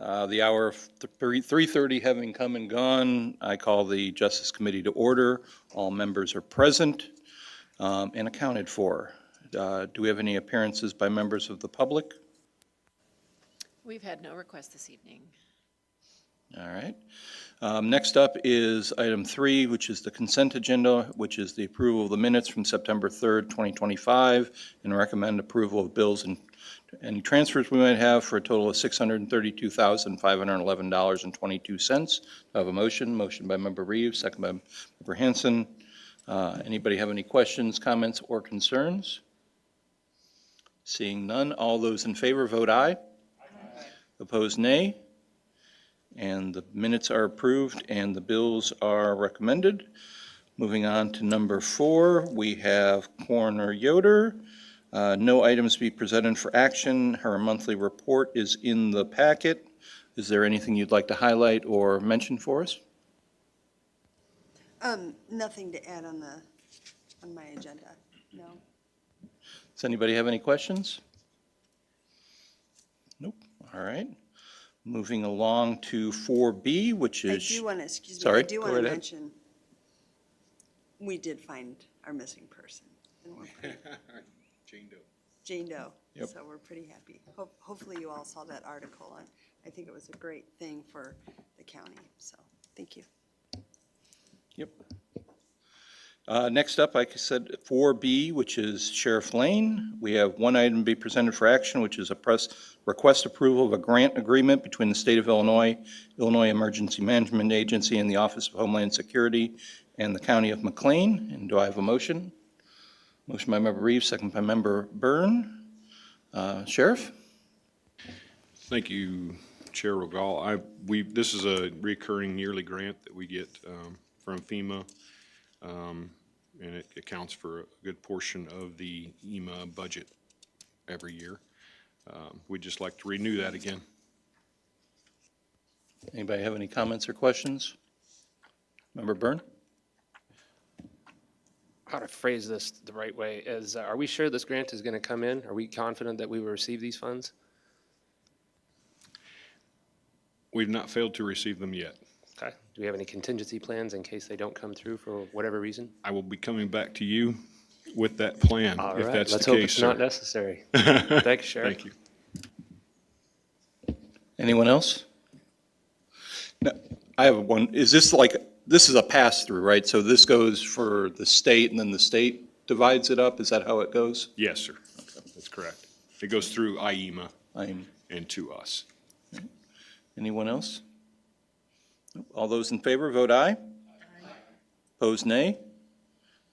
The hour of 3:30 having come and gone, I call the Justice Committee to order. All members are present and accounted for. Do we have any appearances by members of the public? We've had no requests this evening. All right. Next up is item 3, which is the consent agenda, which is the approval of the minutes from September 3rd, 2025, and recommend approval of bills and any transfers we might have for a total of $632,511.22. I have a motion by Member Reeves, second by Member Hanson. Anybody have any questions, comments, or concerns? Seeing none, all those in favor vote aye. Opposed, nay. And the minutes are approved and the bills are recommended. Moving on to number 4, we have Coroner Yoder. No items to be presented for action. Her monthly report is in the packet. Is there anything you'd like to highlight or mention for us? Nothing to add on my agenda, no. Does anybody have any questions? Nope. All right. Moving along to 4B, which is... I do want to, excuse me, Sorry, I do go want right to ahead. mention, we did find our missing person. And we're pretty- Jane Doe. Jane Doe. Yep. So we're pretty happy. Hopefully you all saw that article, and I think it was a great thing for the county, so thank you. Yep. Next up, like I said, 4B, which is Sheriff Lane. We have one item to be presented for action, which is a request approval of a grant agreement between the State of Illinois, Illinois Emergency Management Agency, and the Office of Homeland Security, and the County of McLean. And do I have a motion? Motion by Member Reeves, second by Member Byrne. Sheriff? Thank you, Chair Rogal. This is a recurring yearly grant that we get from FEMA, and it accounts for a good portion of the EMA budget every year. We'd just like to renew that again. Anybody have any comments or questions? Member Byrne? How to phrase this the right way is, are we sure this grant is going to come in? Are we confident that we will receive these funds? We've not failed to receive them yet. Okay. Do we have any contingency plans in case they don't come through for whatever reason? I will be coming back to you with that plan, All if right, that's the let's hope case, it's sir. not necessary. Thank you, Sheriff. Thank you. Anyone else? No, I have one. Is this like, this is a pass-through, right? So this goes for the state and then the state divides it up? Is that how it goes? Yes, sir. That's correct. It goes through IEMA I'm, and to us. anyone else? All those in favor, vote aye. Opposed, nay.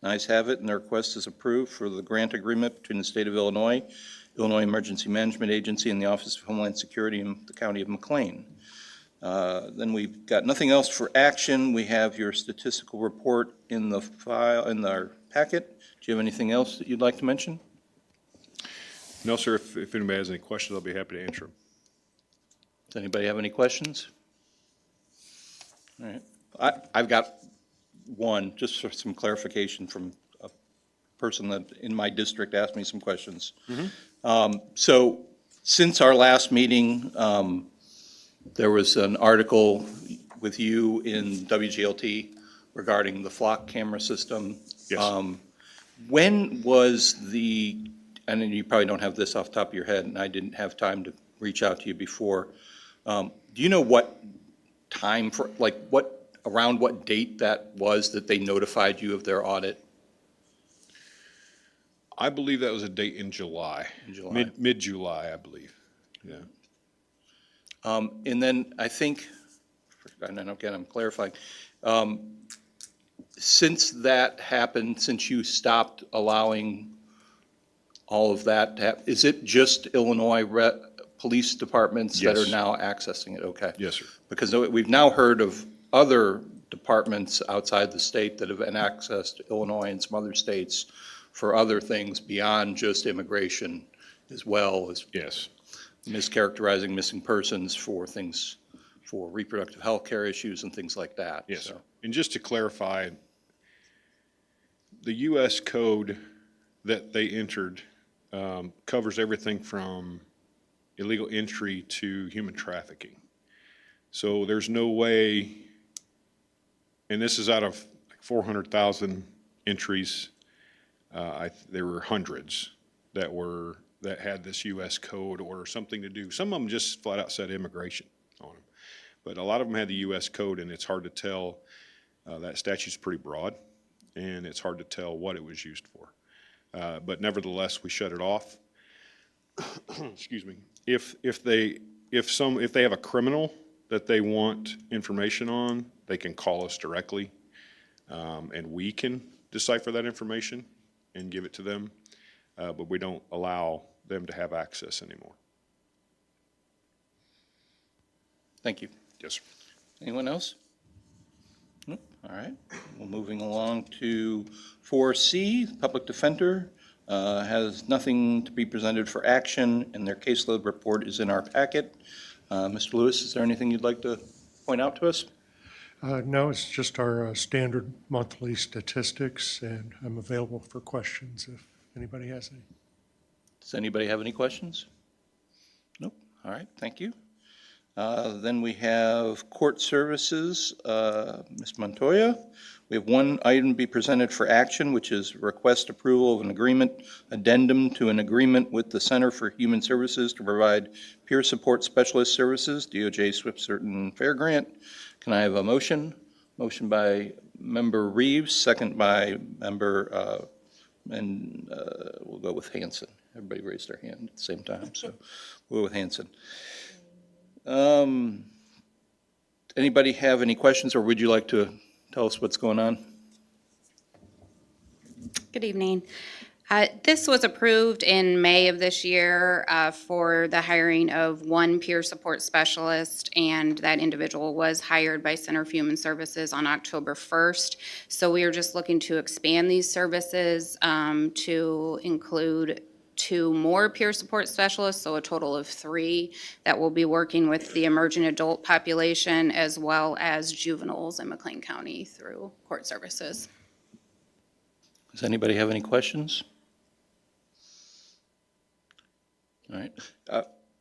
Ayes have it, and the request is approved for the grant agreement between the State of Illinois, Illinois Emergency Management Agency, and the Office of Homeland Security in the County of McLean. Then we've got nothing else for action. We have your statistical report in the file, in our packet. Do you have anything else that you'd like to mention? No, sir. If anybody has any questions, I'll be happy to answer them. Does anybody have any questions? All right. I've got one, just for some clarification from a person that in my district asked me some questions. So since our last meeting, there was an article with you in WGLT regarding the flock camera system. Yes. When was the, and you probably don't have this off the top of your head, and I didn't have time to reach out to you before. Do you know what time for, like around what date that was that they notified you of their audit? I believe that was a date in July. In July. Mid-July, I believe. Yeah. And then I think, and then again, I'm clarifying, since that happened, since you stopped allowing all of that to happen, is it just Illinois police departments that Yes. are now accessing it? Okay. Yes, sir. Because we've now heard of other departments outside the state that have been accessed to Illinois and some other states for other things beyond just immigration, as well as Yes. mischaracterizing missing persons for things, for reproductive health care issues and things like that. Yes, So, sir. And just to clarify, the U.S. code that they entered covers everything from illegal entry to human trafficking. So there's no way, and this is out of like 400,000 entries. There were hundreds that had this US code or something to do. Some of them just flat out said immigration on them. But a lot of them had the US code, and it's hard to tell. That statute's pretty broad, and it's hard to tell what it was used for. But nevertheless, we shut it off. Excuse me. If they have a criminal that they want information on, they can call us directly, and we can decipher that information and give it to them. But we don't allow them to have access anymore. Thank you. Yes, sir. Anyone else? Nope. All right. Well, moving along to 4C, Public Defender has nothing to be presented for action, and their caseload report is in our packet. Mr. Lewis, is there anything you'd like to point out to us? No, it's just our standard monthly statistics, and I'm available for questions if anybody has any. Does anybody have any questions? Nope. All right, thank you. Then we have court services, Ms. Montoya. We have one item to be presented for action, which is request approval of an agreement addendum to an agreement with the Center for Human Services to provide peer support specialist services, DOJ Swift Certain Fair Grant. Can I have a motion? Motion by Member Reeves, second by Member, we'll go with Hanson. Everybody raised their hand at the same time, so we'll go with Hanson. Anybody have any questions, or would you like to tell us what's going on? Good evening. This was approved in May of this year for the hiring of one peer support specialist, and that individual was hired by Center for Human Services on October 1st. So we are just looking to expand these services to include 2 more peer support specialists, so a total of 3 that will be working with the emerging adult population as well as juveniles in McLean County through court services. Does anybody have any questions? All right,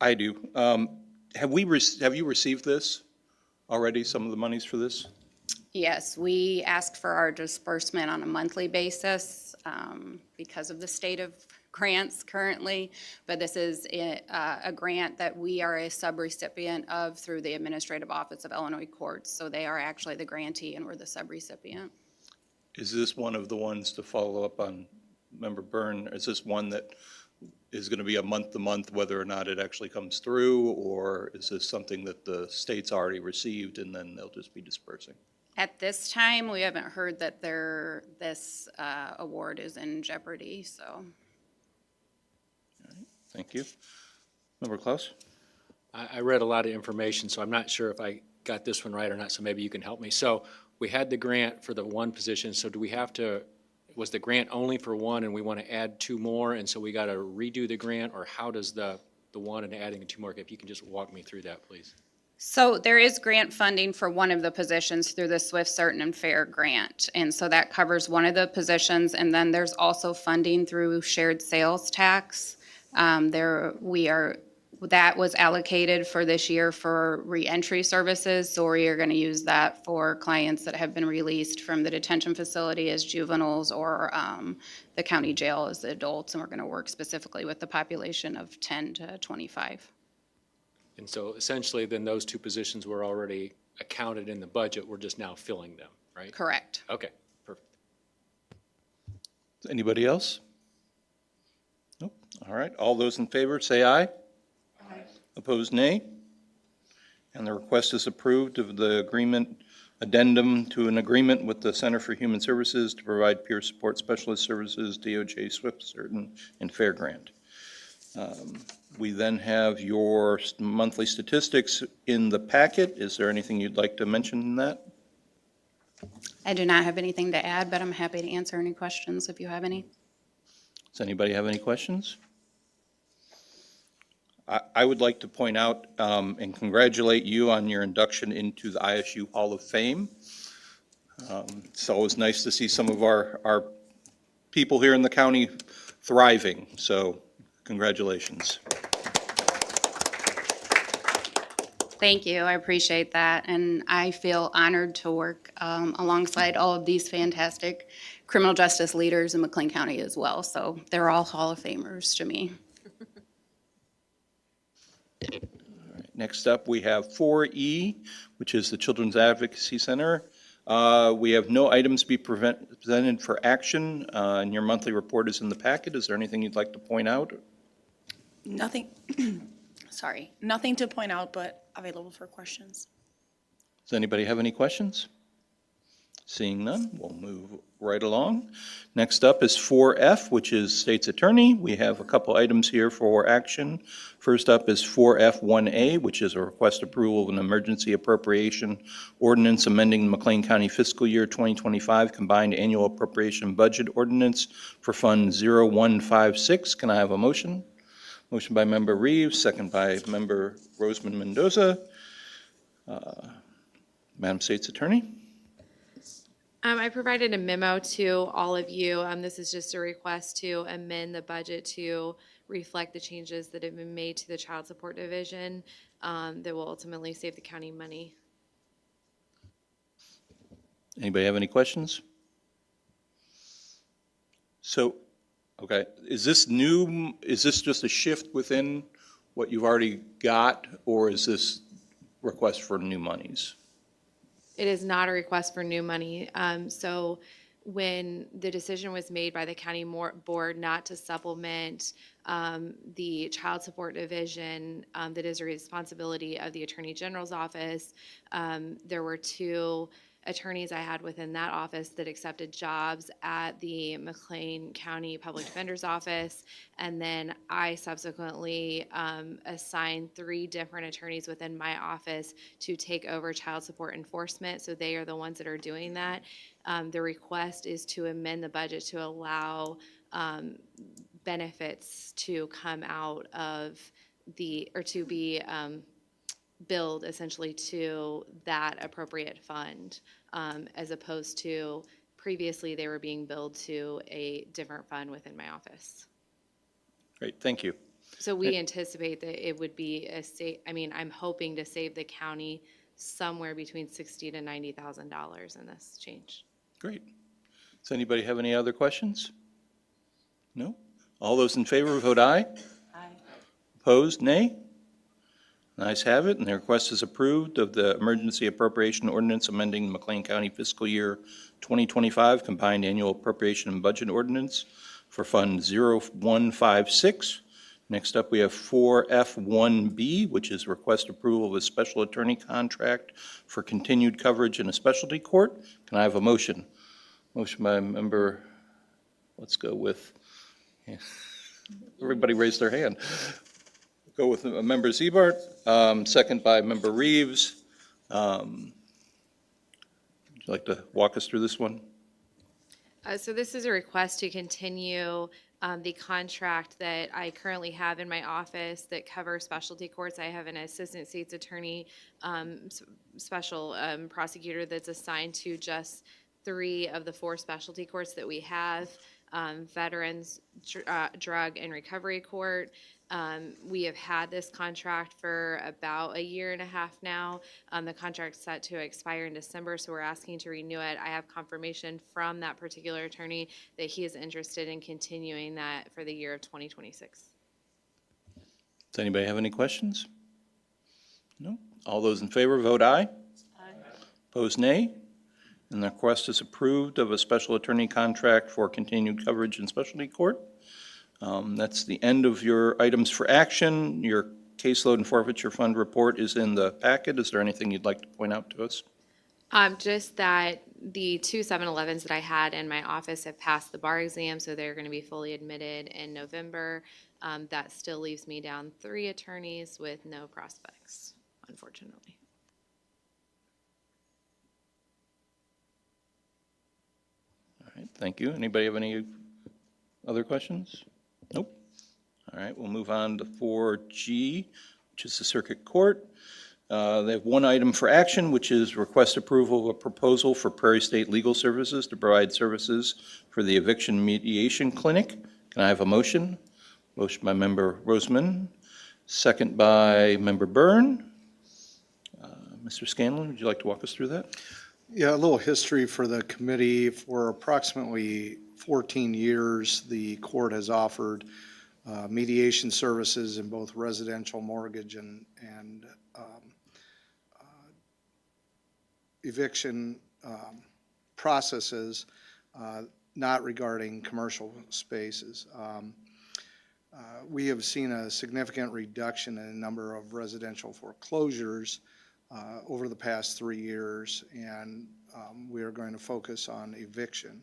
I do. Have you received this already, some of the monies for this? Yes, we ask for our disbursement on a monthly basis because of the state of grants currently, but this is a grant that we are a subrecipient of through the Administrative Office of Illinois Courts, so they are actually the grantee and we're the subrecipient. Is this one of the ones, to follow up on Member Byrne, is this one that is going to be a month-to-month whether or not it actually comes through, or is this something that the state's already received and then they'll just be dispersing? At this time, we haven't heard that this award is in jeopardy, so. Thank you. Member Klaus? I read a lot of information, so I'm not sure if I got this one right or not, so maybe you can help me. So we had the grant for the one position, so do we have to, was the grant only for one and we want to add 2 more, and so we got to redo the grant, or how does the one and adding 2 more, if you can just walk me through that, please? So there is grant funding for one of the positions through the Swift Certain and Fair Grant, and so that covers one of the positions, and then there's also funding through shared sales tax. That was allocated for this year for reentry services, so we are going to use that for clients that have been released from the detention facility as juveniles or the county jail as adults, and we're going to work specifically with the population of 10 to 25. And so essentially, then those 2 positions were already accounted in the budget, we're just now filling them, right? Correct. Okay, perfect. Anybody else? Nope. All right, all those in favor, say aye. Aye. Opposed, nay. And the request is approved of the agreement addendum to an agreement with the Center for Human Services to provide peer support specialist services, DOJ Swift Certain and Fair Grant. We then have your monthly statistics in the packet. Is there anything you'd like to mention in that? I do not have anything to add, but I'm happy to answer any questions if you have any. Does anybody have any questions? I would like to point out and congratulate you on your induction into the ISU Hall of Fame. It's always nice to see some of our people here in the county thriving, so congratulations. Thank you, I appreciate that, and I feel honored to work alongside all of these fantastic criminal justice leaders in McLean County as well, so they're all Hall of Famers to me. Next up, we have 4E, which is the Children's Advocacy Center. We have no items to be presented for action, and your monthly report is in the packet. Is there anything you'd like to point out? Nothing, sorry, nothing to point out, but available for questions. Does anybody have any questions? Seeing none, we'll move right along. Next up is 4F, which is State's Attorney. We have a couple items here for action. First up is 4F1A, which is a request approval of an emergency appropriation ordinance amending the McLean County fiscal year 2025 combined annual appropriation budget ordinance for Fund 0156. Can I have a motion? Motion by Member Reeves, second by Member Roseman Mendoza. Madam State's Attorney? I provided a memo to all of you. This is just a request to amend the budget to reflect the changes that have been made to the Child Support Division that will ultimately save the county money. Anybody have any questions? So, okay, is this new, is this just a shift within what you've already got, or is this request for new monies? It is not a request for new money. So when the decision was made by the county board not to supplement the Child Support Division that is a responsibility of the Attorney General's office, there were two attorneys I had within that office that accepted jobs at the McLean County Public Defender's Office. And then I subsequently assigned 3 different attorneys within my office to take over child support enforcement. So they are the ones that are doing that. The request is to amend the budget to allow benefits to come out of or to be billed essentially to that appropriate fund, as opposed to previously they were being billed to a different fund within my office. Great, thank you. So we anticipate that it would be I'm hoping to save the county somewhere between $60,000 to $90,000 in this change. Great. Does anybody have any other questions? No? All those in favor vote aye. Aye. Opposed, nay? Ayes have it, and the request is approved of the emergency appropriation ordinance amending the McLean County fiscal year 2025 combined annual appropriation and budget ordinance for Fund 0156. Next up, we have 4F1B, which is request approval of a special attorney contract for continued coverage in a specialty court. Can I have a motion? Motion by member, let's go with, everybody raised their hand. Go with Member Ziebart, second by Member Reeves. Would you like to walk us through this one? So this is a request to continue the contract that I currently have in my office that covers specialty courts. I have an assistant state's attorney, special prosecutor that's assigned to just 3 of the 4 specialty courts that we have, Veterans, Drug and Recovery Court. We have had this contract for about 1.5 years now. The contract's set to expire in December, so we're asking to renew it. I have confirmation from that particular attorney that he is interested in continuing that for the year of 2026. Does anybody have any questions? No? All those in favor vote aye. Aye. Opposed, nay. And the request is approved of a special attorney contract for continued coverage in specialty court. That's the end of your items for action. Your caseload and forfeiture fund report is in the packet. Is there anything you'd like to point out to us? Just that the 2 7-Elevens that I had in my office have passed the bar exam, so they're going to be fully admitted in November. That still leaves me down 3 attorneys with no prospects, unfortunately. All right, thank you. Anybody have any other questions? Nope. All right, we'll move on to 4G, which is the circuit court. They have one item for action, which is request approval of a proposal for Prairie State Legal Services to provide services for the eviction mediation clinic. Can I have a motion? Motion by Member Roseman, second by Member Byrne. Mr. Scanlon, would you like to walk us through that? Yeah, a little history for the committee. For approximately 14 years, the court has offered mediation services in both residential mortgage and eviction processes, not regarding commercial spaces. We have seen a significant reduction in the number of residential foreclosures over the past 3 years, and we are going to focus on eviction.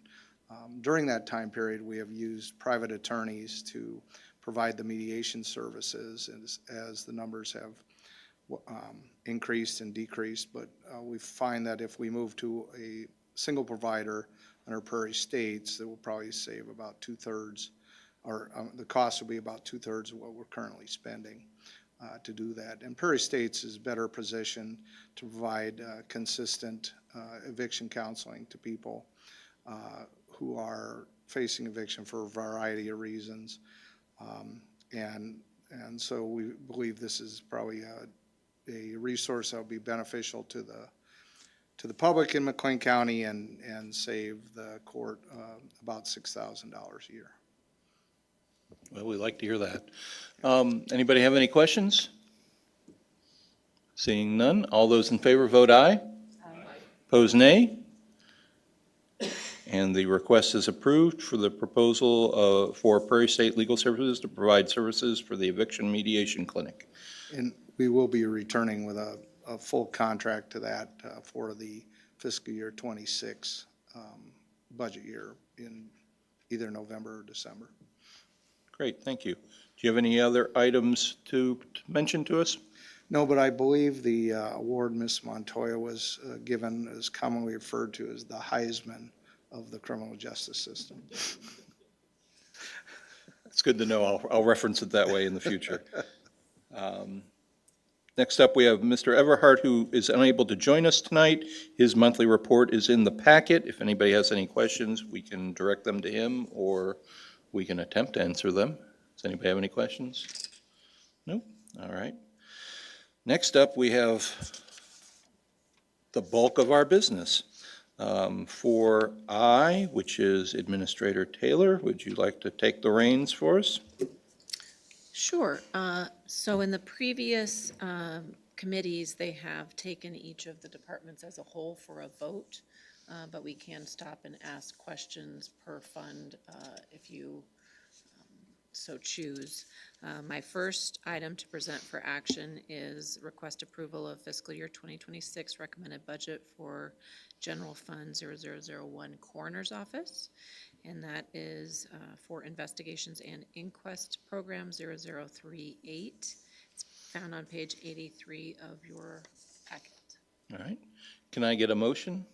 During that time period, we have used private attorneys to provide the mediation services as the numbers have increased and decreased, but we find that if we move to a single provider under Prairie States, that will probably save about 2/3, or the cost will be about 2/3 of what we're currently spending to do that. And Prairie States is better positioned to provide consistent eviction counseling to people who are facing eviction for a variety of reasons. And so we believe this is probably a resource that will be beneficial to the public in McLean County and save the court about $6,000 a year. Well, we like to hear that. Anybody have any questions? Seeing none, all those in favor vote aye. Opposed, nay. And the request is approved for the proposal for Prairie State Legal Services to provide services for the eviction mediation clinic. And we will be returning with a full contract to that for the fiscal year 26 budget year in either November or December. Great, thank you. Do you have any other items to mention to us? No, but I believe the award Ms. Montoya was given is commonly referred to as the Heisman of the criminal justice system. It's good to know. I'll reference it that way in the future. Next up, we have Mr. Everhart, who is unable to join us tonight. His monthly report is in the packet. If anybody has any questions, we can direct them to him, or we can attempt to answer them. Does anybody have any questions? Nope. All right. Next up, we have the bulk of our business. For I, which is Administrator Taylor, would you like to take the reins for us? Sure. So in the previous committees, they have taken each of the departments as a whole for a vote, but we can stop and ask questions per fund if you so choose. My first item to present for action is request approval of fiscal year 2026 recommended budget for General Fund 0001 Coroner's Office, and that is for Investigations and Inquest Program 0038. It's found on page 83 of your packet. All right. Can I get a motion?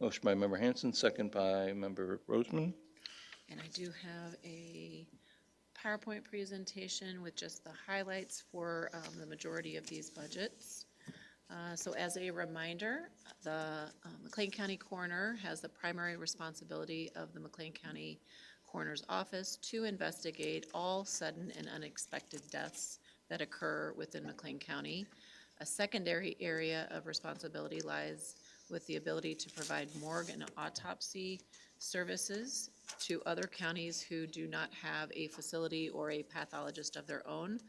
Motion by Member Hanson, second by Member Roseman. And I do have a PowerPoint presentation with just the highlights for the majority of these budgets. So as a reminder, the McLean County Coroner has the primary responsibility of the McLean County Coroner's Office to investigate all sudden and unexpected deaths that occur within McLean County. A secondary area of responsibility lies with the ability to provide morgue and autopsy services to other counties who do not have a facility or a pathologist of their own.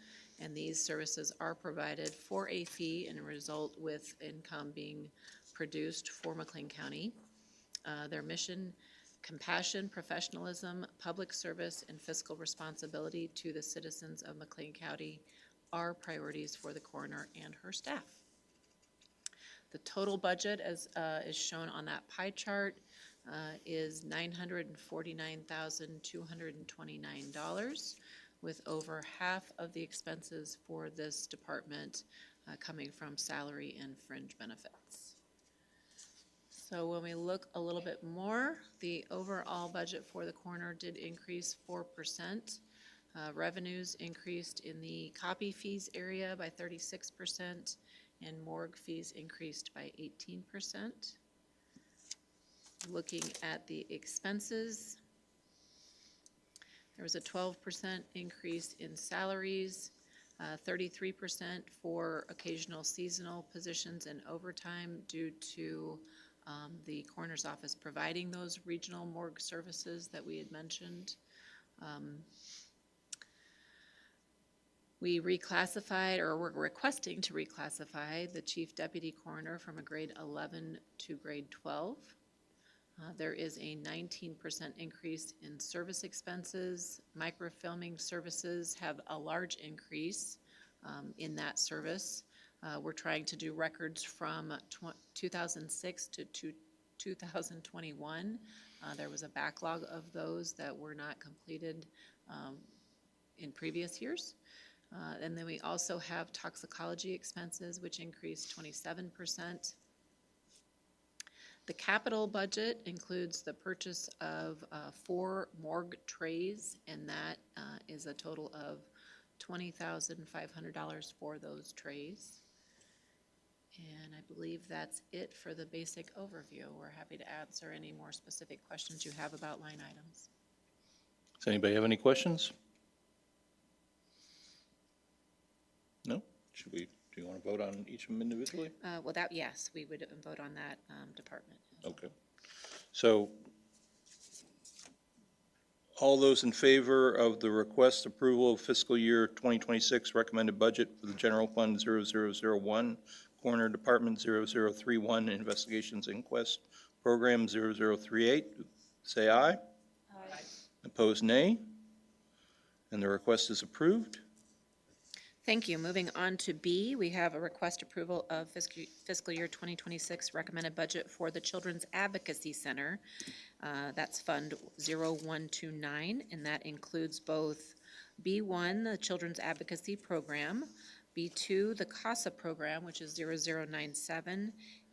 And these services are provided for a fee and result with income being produced for McLean County. Their mission: compassion, professionalism, public service, and fiscal responsibility to the citizens of McLean County are priorities for the coroner and her staff. The total budget, as is shown on that pie chart, is $949,229, with over half of the expenses for this department coming from salary and fringe benefits. So when we look a little bit more, the overall budget for the coroner did increase 4%. Revenues increased in the copy fees area by 36%, and morgue fees increased by 18%. Looking at the expenses, there was a 12% increase in salaries, 33% for occasional seasonal positions and overtime due to the coroner's office providing those regional morgue services that we had mentioned. We reclassified, or we're requesting to reclassify the chief deputy coroner from a grade 11 to grade 12. There is a 19% increase in service expenses. Microfilming services have a large increase in that service. We're trying to do records from 2006 to 2021. There was a backlog of those that were not completed in previous years. And then we also have toxicology expenses, which increased 27%. The capital budget includes the purchase of 4 morgue trays, and that is a total of $20,500 for those trays. And I believe that's it for the basic overview. We're happy to answer any more specific questions you have about line items. Does anybody have any questions? No? Do you want to vote on each of them individually? Well, yes, we would vote on that department. Okay. So all those in favor of the request approval of fiscal year 2026 recommended budget for the General Fund 0001, Coroner Department 0031, Investigations Inquest Program 0038, say aye. Aye. Opposed, nay. And the request is approved. Thank you. Moving on to B, we have a request approval of fiscal year 2026 recommended budget for the Children's Advocacy Center. That's Fund 0129, and that includes both B1, the Children's Advocacy Program, B2, the CASA Program, which is 0097,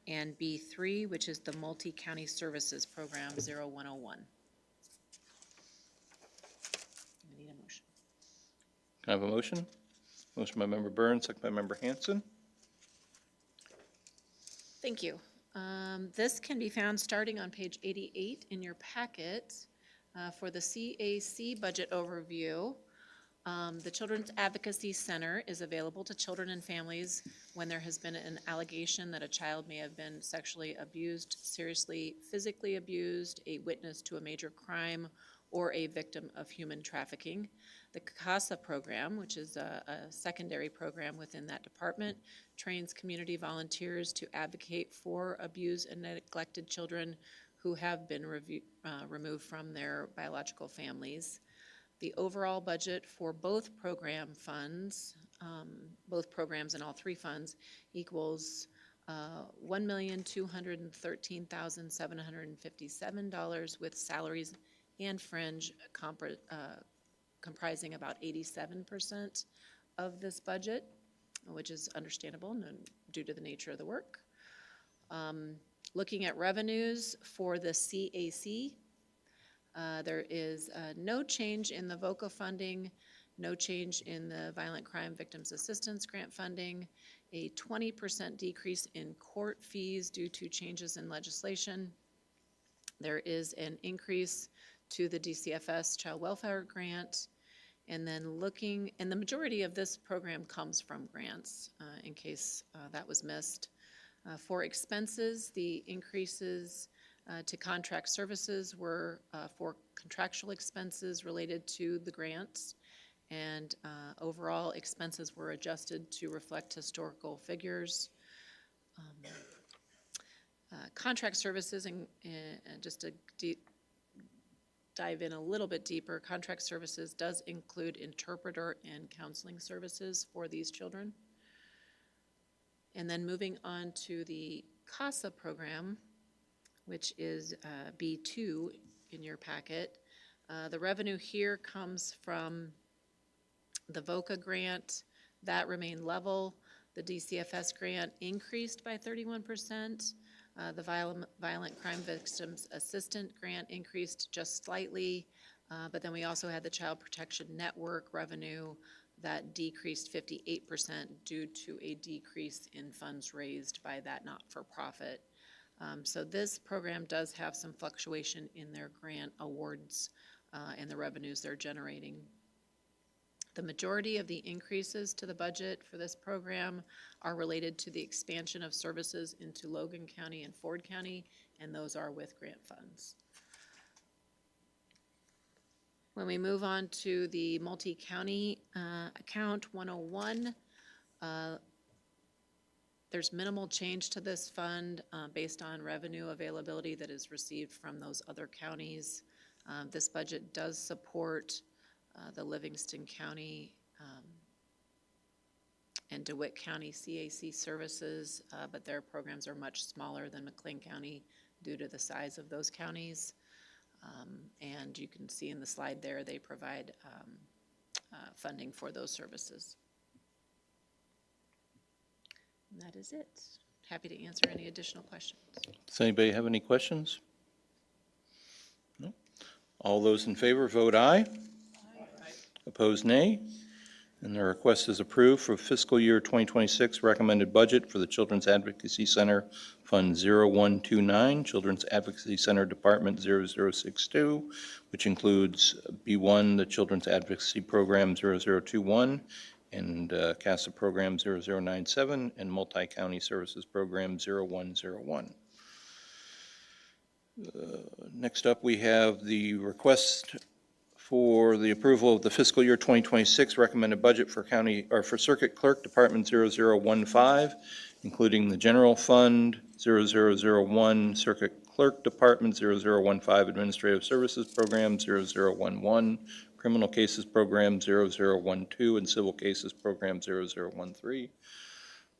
and B3, which is the Multi-County Services Program, 0101. I need a motion. Can I have a motion? Motion by Member Burns, second by Member Hanson. Thank you. This can be found starting on page 88 in your packet for the CAC budget overview. The Children's Advocacy Center is available to children and families when there has been an allegation that a child may have been sexually abused, seriously physically abused, a witness to a major crime, or a victim of human trafficking. The CASA program, which is a secondary program within that department, trains community volunteers to advocate for abused and neglected children who have been removed from their biological families. The overall budget for both program funds, both programs and all 3 funds, equals $1,213,757 with salaries and fringe comprising about 87% of this budget, which is understandable due to the nature of the work. Looking at revenues for the CAC, there is no change in the VOCA funding, no change in the Violent Crime Victims Assistance Grant funding, a 20% decrease in court fees due to changes in legislation. There is an increase to the DCFS Child Welfare Grant, and then and the majority of this program comes from grants, in case that was missed. For expenses, the increases to contract services were for contractual expenses related to the grants, and overall expenses were adjusted to reflect historical figures. Contract services, and just to dive in a little bit deeper, contract services does include interpreter and counseling services for these children. And then moving on to the CASA program, which is B2 in your packet. The revenue here comes from the VOCA grant. That remained level. The DCFS grant increased by 31%. The Violent Crime Victims Assistant Grant increased just slightly, but then we also had the Child Protection Network revenue that decreased 58% due to a decrease in funds raised by that not-for-profit. So this program does have some fluctuation in their grant awards and the revenues they're generating. The majority of the increases to the budget for this program are related to the expansion of services into Logan County and Ford County, and those are with grant funds. When we move on to the multi-county account 101, there's minimal change to this fund based on revenue availability that is received from those other counties. This budget does support the Livingston County and DeWitt County CAC services, but their programs are much smaller than McLean County due to the size of those counties. And you can see in the slide there, they provide funding for those services. And that is it. Happy to answer any additional questions. Does anybody have any questions? No? All those in favor, vote aye. Opposed, nay. And the request is approved for fiscal year 2026 recommended budget for the Children's Advocacy Center Fund 0129, Children's Advocacy Center Department 0062, which includes B1, the Children's Advocacy Program 0021, and CASA Program 0097, and Multi-County Services Program 0101. Next up, we have the request for the approval of the fiscal year 2026 recommended budget for county, or for Circuit Clerk Department 0015, including the General Fund 0001, Circuit Clerk Department 0015, Administrative Services Program 0011, Criminal Cases Program 0012, and Civil Cases Program 0013.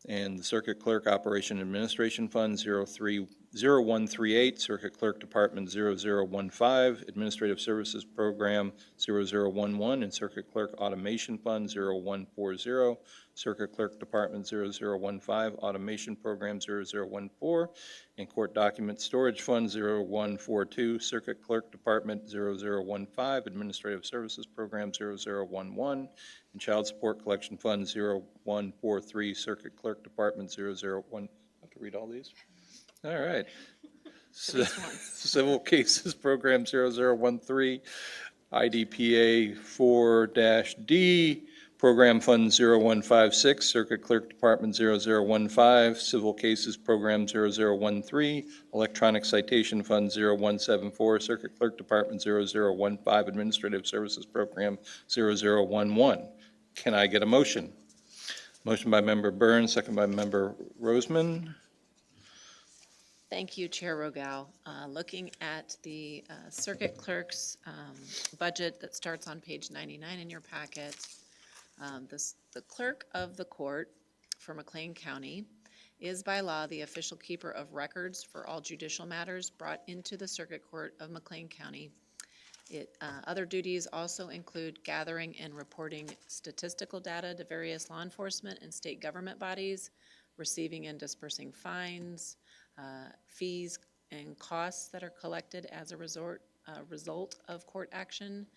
And the Circuit Clerk Operation Administration Fund 0138, Circuit Clerk Department 0015, Administrative Services Program 0011, and Circuit Clerk Automation Fund 0140, Circuit Clerk Department 0015, Automation Program 0014, and Court Document Storage Fund 0142, Circuit Clerk Department 0015, Administrative Services Program 0011, and Child Support Collection Fund 0143, Circuit Clerk Department 001. I have to read all these? All right. Civil Cases Program 0013, IDPA 4-D, Program Fund 0156, Circuit Clerk Department 0015, Civil Cases Program 0013, Electronic Citation Fund 0174, Circuit Clerk Department 0015, Administrative Services Program 0011. Can I get a motion? Motion by Member Burns, second by Member Roseman. Thank you, Chair Rogal. Looking at the circuit clerk's budget that starts on page 99 in your packet, the clerk of the court for McLean County is by law the official keeper of records for all judicial matters brought into the circuit court of McLean County. Other duties also include gathering and reporting statistical data to various law enforcement and state government bodies, receiving and dispersing fines, fees and costs that are collected as a result of court action.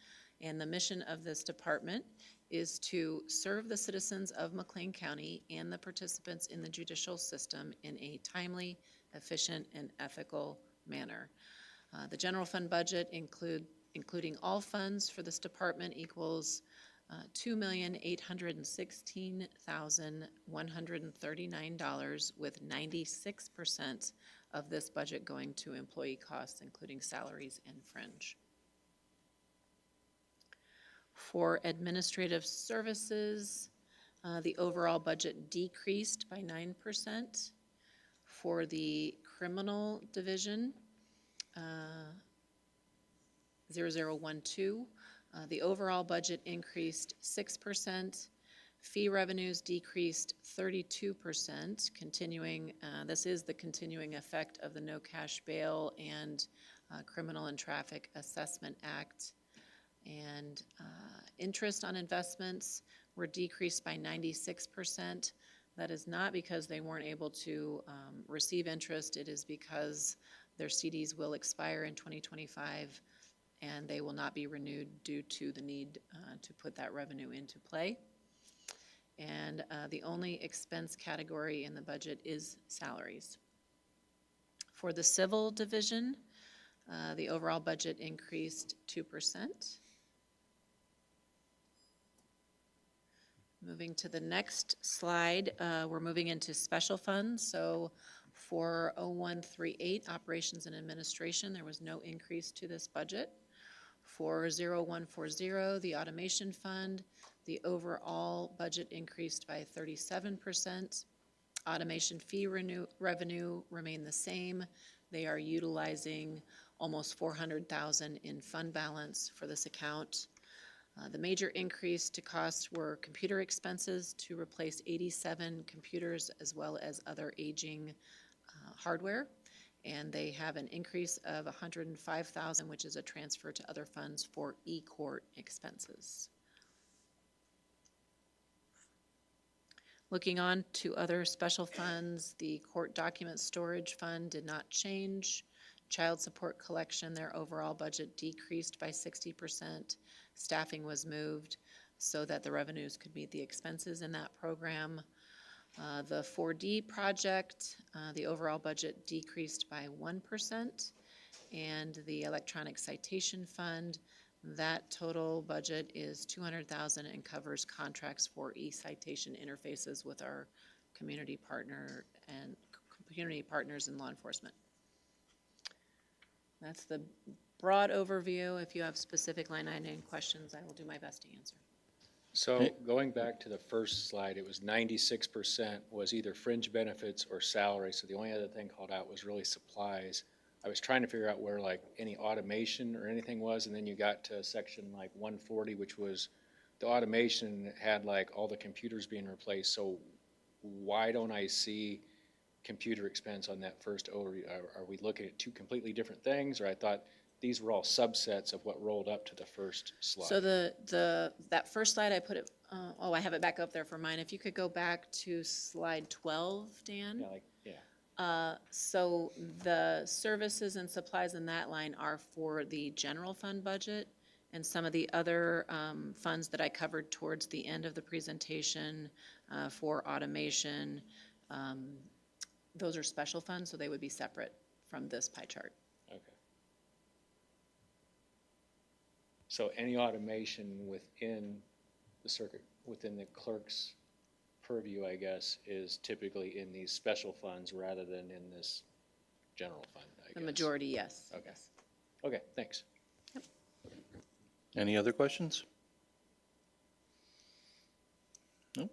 And the mission of this department is to serve the citizens of McLean County and the participants in the judicial system in a timely, efficient, and ethical manner. The general fund budget including all funds for this department equals $2,816,139, with 96% of this budget going to employee costs, including salaries and fringe. For administrative services, the overall budget decreased by 9%. For the criminal division, 0012, the overall budget increased 6%. Fee revenues decreased 32%, continuing, this is the continuing effect of the no cash bail and Criminal and Traffic Assessment Act. And interest on investments were decreased by 96%. That is not because they weren't able to receive interest. It is because their CDs will expire in 2025 and they will not be renewed due to the need to put that revenue into play. And the only expense category in the budget is salaries. For the civil division, the overall budget increased 2%. Moving to the next slide, we're moving into special funds. So for 0138, Operations and Administration, there was no increase to this budget. For 0140, the Automation Fund, the overall budget increased by 37%. Automation fee revenue remained the same. They are utilizing almost $400,000 in fund balance for this account. The major increase to costs were computer expenses to replace 87 computers as well as other aging hardware. And they have an increase of $105,000, which is a transfer to other funds for e-court expenses. Looking on to other special funds, the court document storage fund did not change. Child support collection, their overall budget decreased by 60%. Staffing was moved so that the revenues could meet the expenses in that program. The 4D project, the overall budget decreased by 1%. And the electronic citation fund, that total budget is $200,000 and covers contracts for e-citation interfaces with our community partner and community partners in law enforcement. That's the broad overview. If you have specific line item questions, I will do my best to answer. So going back to the first slide, it was 96% was either fringe benefits or salary. So the only other thing called out was really supplies. I was trying to figure out where like any automation or anything was, and then you got to section like 140, which was the automation had like all the computers being replaced. So why don't I see computer expense on that first overview? Are we looking at two completely different things, or I thought these were all subsets of what rolled up to the first slide? So that first slide I put it, I have it back up there for mine. If you could go back to slide 12, Dan. Yeah, like, yeah. So the services and supplies in that line are for the general fund budget, and some of the other funds that I covered towards the end of the presentation for automation, those are special funds, so they would be separate from this pie chart. Okay. So any automation within the circuit, within the clerk's purview, I guess, is typically in these special funds rather than in this general fund, I guess. The majority, yes. Okay. Yes. Okay, thanks. Any other questions? No?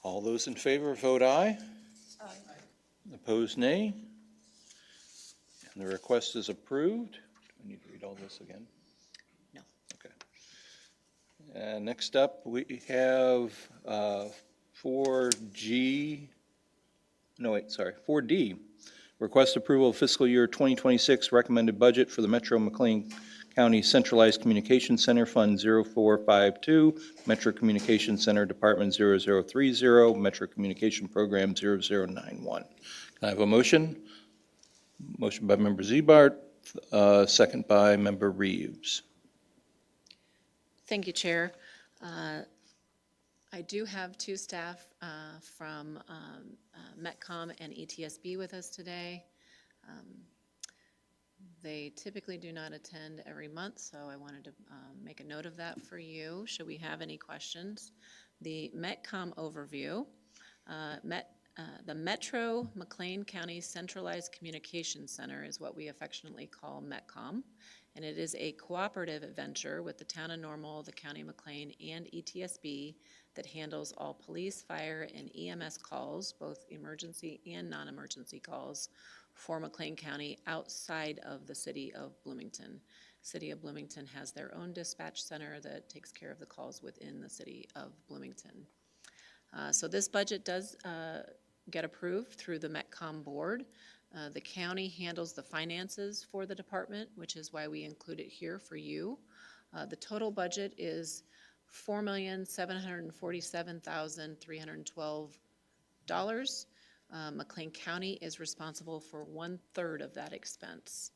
All those in favor vote aye. Aye. Opposed, nay. And the request is approved. Do we need to read all this again? No. Okay. Next up, we have 4G, no, wait, sorry, 4D. Request approval of fiscal year 2026 recommended budget for the Metro McLean County Centralized Communication Center Fund 0452, Metro Communication Center Department 0030, Metro Communication Program 0091. Can I have a motion? Motion by Member Ziebart, second by Member Reeves. Thank you, Chair. I do have two staff from METCOM and ETSB with us today. They typically do not attend every month, so I wanted to make a note of that for you, should we have any questions. The METCOM overview, the Metro McLean County Centralized Communication Center is what we affectionately call METCOM, and it is a cooperative venture with the Town of Normal, the County of McLean, and ETSB that handles all police, fire, and EMS calls, both emergency and non-emergency calls, for McLean County outside of the city of Bloomington. City of Bloomington has their own dispatch center that takes care of the calls within the city of Bloomington. So this budget does get approved through the METCOM board. The county handles the finances for the department, which is why we include it here for you. The total budget is $4,747,312. McLean County is responsible for 1/3 of that expense.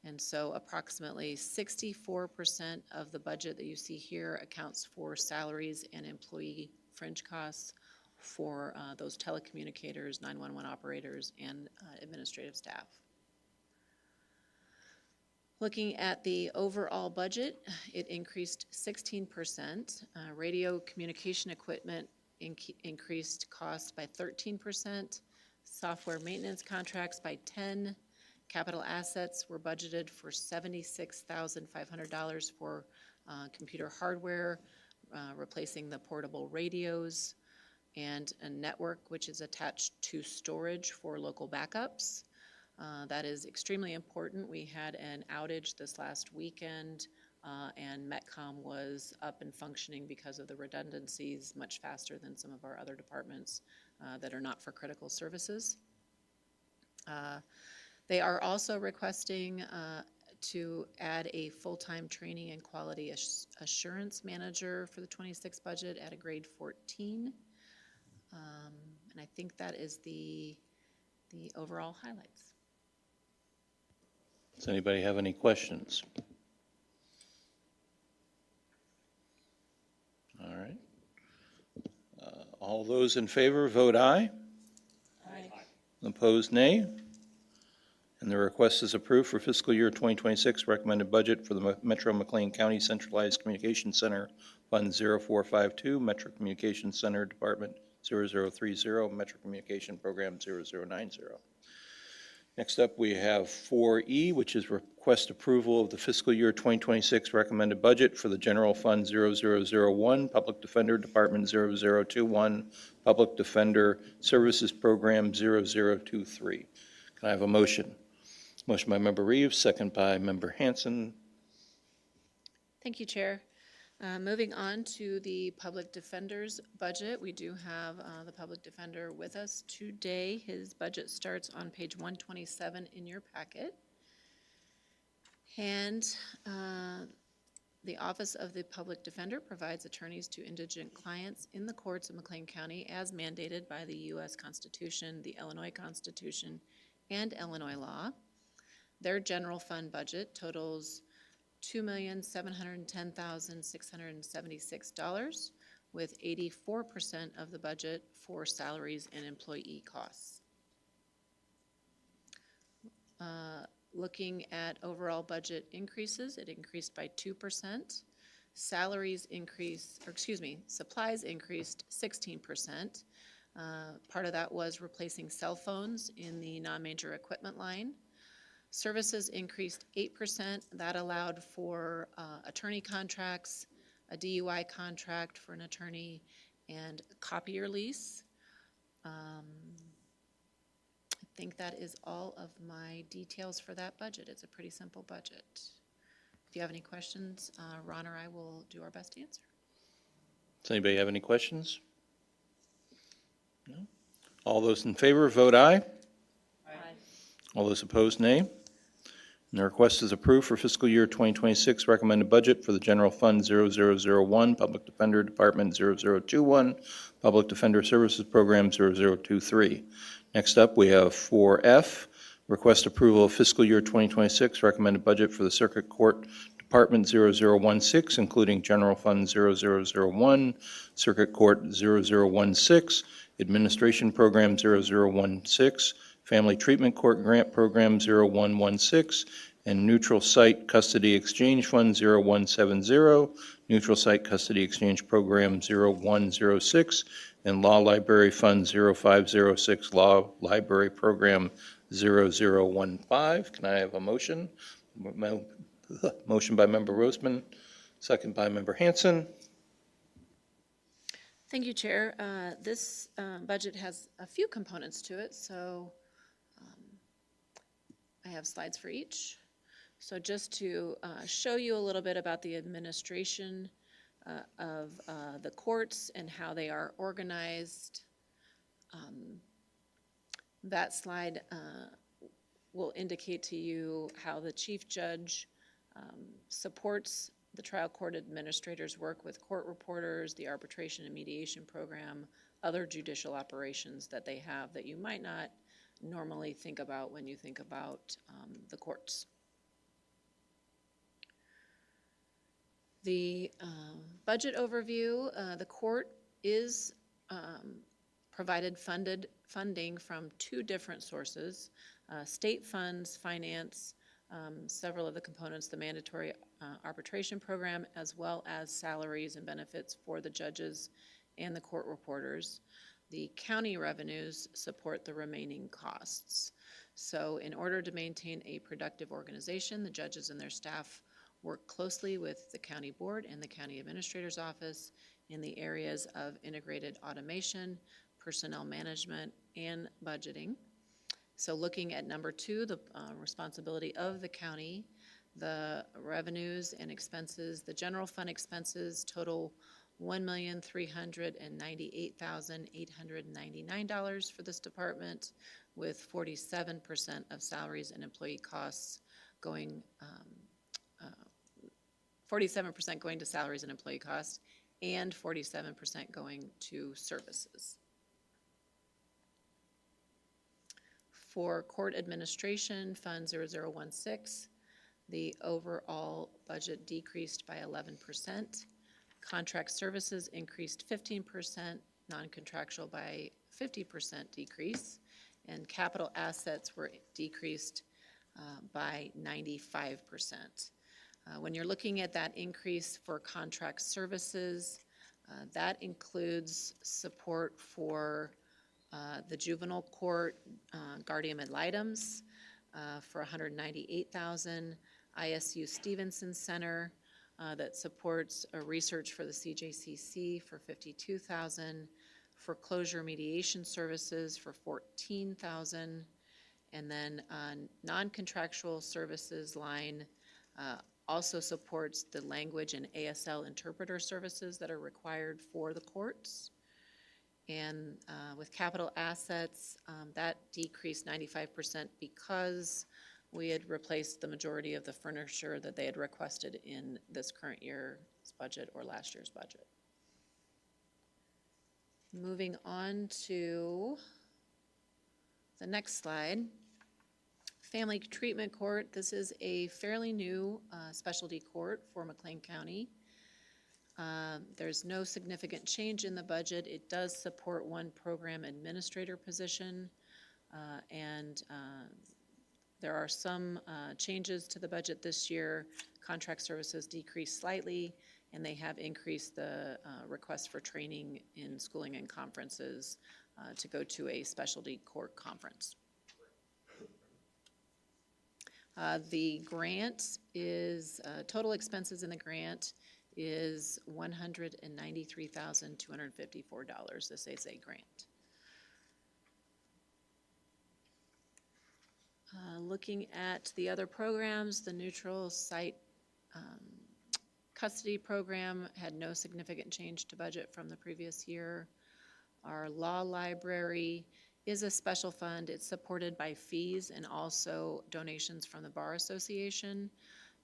And so approximately 64% of the budget that you see here accounts for salaries and employee fringe costs for those telecommunicators, 911 operators, and administrative staff. Looking at the overall budget, it increased 16%. Radio communication equipment increased costs by 13%. Software maintenance contracts by 10. Capital assets were budgeted for $76,500 for computer hardware, replacing the portable radios, and a network which is attached to storage for local backups. That is extremely important. We had an outage this last weekend, and Metcom was up and functioning because of the redundancies much faster than some of our other departments that are not for critical services. They are also requesting to add a full-time training and quality assurance manager for the 26 budget at a grade 14. And I think that is the overall highlights. Does anybody have any questions? All right. All those in favor, vote aye. Aye. Opposed, nay. And the request is approved for fiscal year 2026 recommended budget for the Metro McLean County Centralized Communications Center, Fund 0452, Metro Communications Center, Department 0030, Metro Communication Program 0090. Next up, we have 4E, which is request approval of the fiscal year 2026 recommended budget for the General Fund 0001, Public Defender Department 0021, Public Defender Services Program 0023. Can I have a motion? Motion by Member Reeves, second by Member Hanson. Thank you, Chair. Moving on to the Public Defender's budget, we do have the Public Defender with us today. His budget starts on page 127 in your packet. And the Office of the Public Defender provides attorneys to indigent clients in the courts of McLean County as mandated by the U.S. Constitution, the Illinois Constitution, and Illinois law. Their general fund budget totals $2,710,676, with 84% of the budget for salaries and employee costs. Looking at overall budget increases, it increased by 2%. Supplies increased 16%. Part of that was replacing cell phones in the non-major equipment line. Services increased 8%. That allowed for attorney contracts, a DUI contract for an attorney, and a copier lease. I think that is all of my details for that budget. It's a pretty simple budget. If you have any questions, Ron or I will do our best to answer. Does anybody have any questions? No? All those in favor, vote aye. All those opposed, nay. And the request is approved for fiscal year 2026 recommended budget for the General Fund 0001, Public Defender Department 0021, Public Defender Services Program 0023. Next up, we have 4F, request approval of fiscal year 2026 recommended budget for the Circuit Court Department 0016, including General Fund 0001, Circuit Court 0016, Administration Program 0016, Family Treatment Court Grant Program 0116, and Neutral Site Custody Exchange Fund 0170, Neutral Site Custody Exchange Program 0106, and Law Library Fund 0506, Law Library Program 0015. Can I have a motion? Motion by Member Roseman, second by Member Hanson. Thank you, Chair. This budget has a few components to it, so I have slides for each. So just to show you a little bit about the administration of the courts and how they are organized, that slide will indicate to you how the Chief Judge supports the trial court administrators' work with court reporters, the arbitration and mediation program, other judicial operations that they have that you might not normally think about when you think about the courts. The budget overview, the court is provided funding from two different sources, state funds finance several of the components, the mandatory arbitration program, as well as salaries and benefits for the judges and the court reporters. The county revenues support the remaining costs. So in order to maintain a productive organization, the judges and their staff work closely with the county board and the county administrator's office in the areas of integrated automation, personnel management, and budgeting. So looking at number 2, the responsibility of the county, the revenues and expenses, the general fund expenses total $1,398,899 for this department, with 47% of salaries and employee costs going, 47% going to salaries and employee costs, and 47% going to services. For court administration, Fund 0016, the overall budget decreased by 11%. Contract services increased 15%, non-contractual by 50% decrease, and capital assets were decreased by 95%. When you're looking at that increase for contract services, that includes support for the juvenile court, guardian ad litems for $198,000, ISU Stevenson Center that supports research for the CJCC for $52,000, foreclosure mediation services for $14,000, and then non-contractual services line also supports the language and ASL interpreter services that are required for the courts. And with capital assets, that decreased 95% because we had replaced the majority of the furniture that they had requested in this current year's budget or last year's budget. Moving on to the next slide. Family Treatment Court. This is a fairly new specialty court for McLean County. There's no significant change in the budget. It does support one program administrator position, and there are some changes to the budget this year. Contract services decreased slightly, and they have increased the request for training in schooling and conferences to go to a specialty court conference. The grant is, total expenses in the grant is $193,254. This is a grant. Looking at the other programs, the neutral site custody program had no significant change to budget from the previous year. Our law library is a special fund. It's supported by fees and also donations from the Bar Association.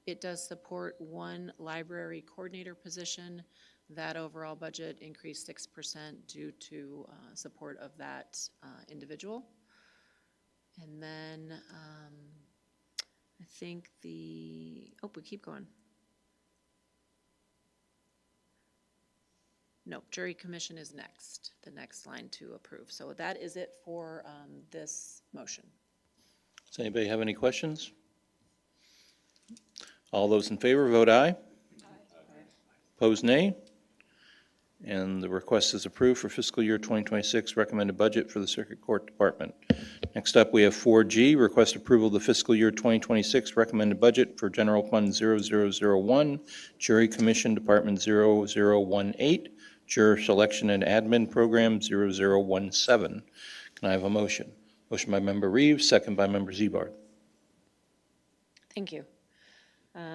It does support one library coordinator position. That overall budget increased 6% due to support of that individual. And then I think we keep going. No, jury commission is next, the next line to approve. So that is it for this motion. Does anybody have any questions? All those in favor, vote aye. Aye. Opposed, nay. And the request is approved for fiscal year 2026 recommended budget for the Circuit Court Department. Next up, we have 4G, request approval of the fiscal year 2026 recommended budget for General Fund 0001, Jury Commission Department 0018, Juror Selection and Admin Program 0017. Can I have a motion? Motion by Member Reeves, second by Member Ziebart. Thank you.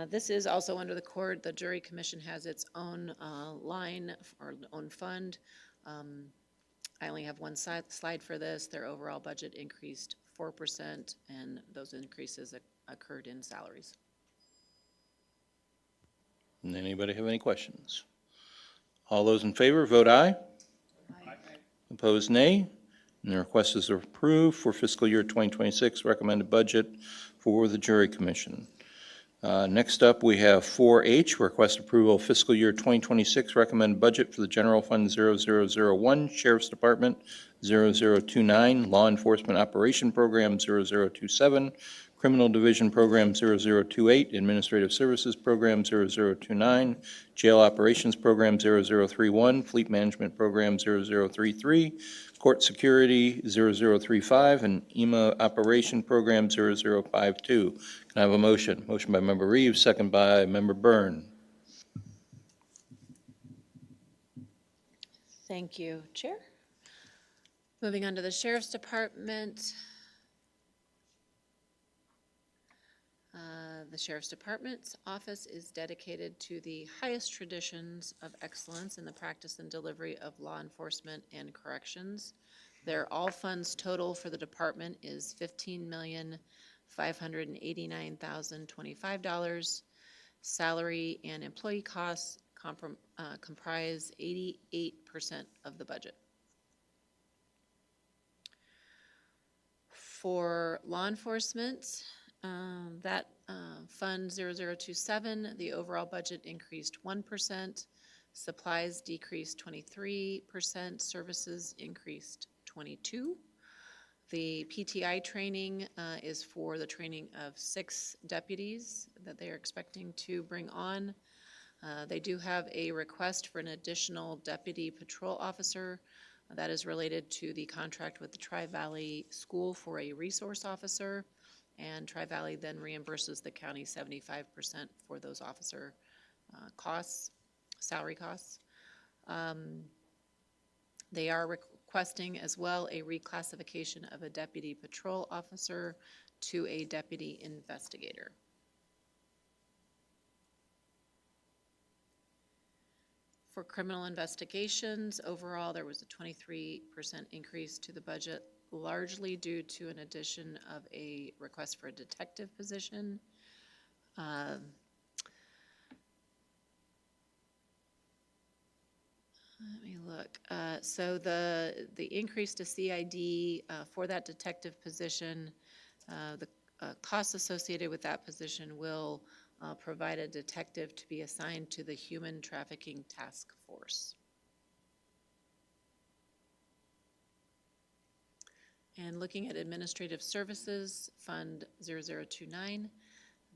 This is also under the court. The jury commission has its own line or own fund. I only have one slide for this. Their overall budget increased 4%, and those increases occurred in salaries. And anybody have any questions? All those in favor, vote aye. Aye. Opposed, nay. And the request is approved for fiscal year 2026 recommended budget for the Jury Commission. Next up, we have 4H, request approval of fiscal year 2026 recommended budget for the General Fund 0001, Sheriff's Department 0029, Law Enforcement Operation Program 0027, Criminal Division Program 0028, Administrative Services Program 0029, Jail Operations Program 0031, Fleet Management Program 0033, Court Security 0035, and EMA Operation Program 0052. Can I have a motion? Motion by Member Reeves, second by Member Byrne. Thank you, Chair. Moving on to the Sheriff's Department. The Sheriff's Department's office is dedicated to the highest traditions of excellence in the practice and delivery of law enforcement and corrections. Their all funds total for the department is $15,589,025. Salary and employee costs comprise 88% of the budget. For law enforcement, that Fund 0027, the overall budget increased 1%, supplies decreased 23%, services increased 22%. The PTI training is for the training of 6 deputies that they are expecting to bring on. They do have a request for an additional deputy patrol officer. That is related to the contract with the Tri-Valley School for a resource officer. And Tri-Valley then reimburses the county 75% for those officer costs, salary costs. They are requesting as well a reclassification of a deputy patrol officer to a deputy investigator. For criminal investigations, overall, there was a 23% increase to the budget, largely due to an addition of a request for a detective position. Let me look. So the increase to CID for that detective position, the costs associated with that position will provide a detective to be assigned to the Human Trafficking Task Force. And looking at administrative services, Fund 0029,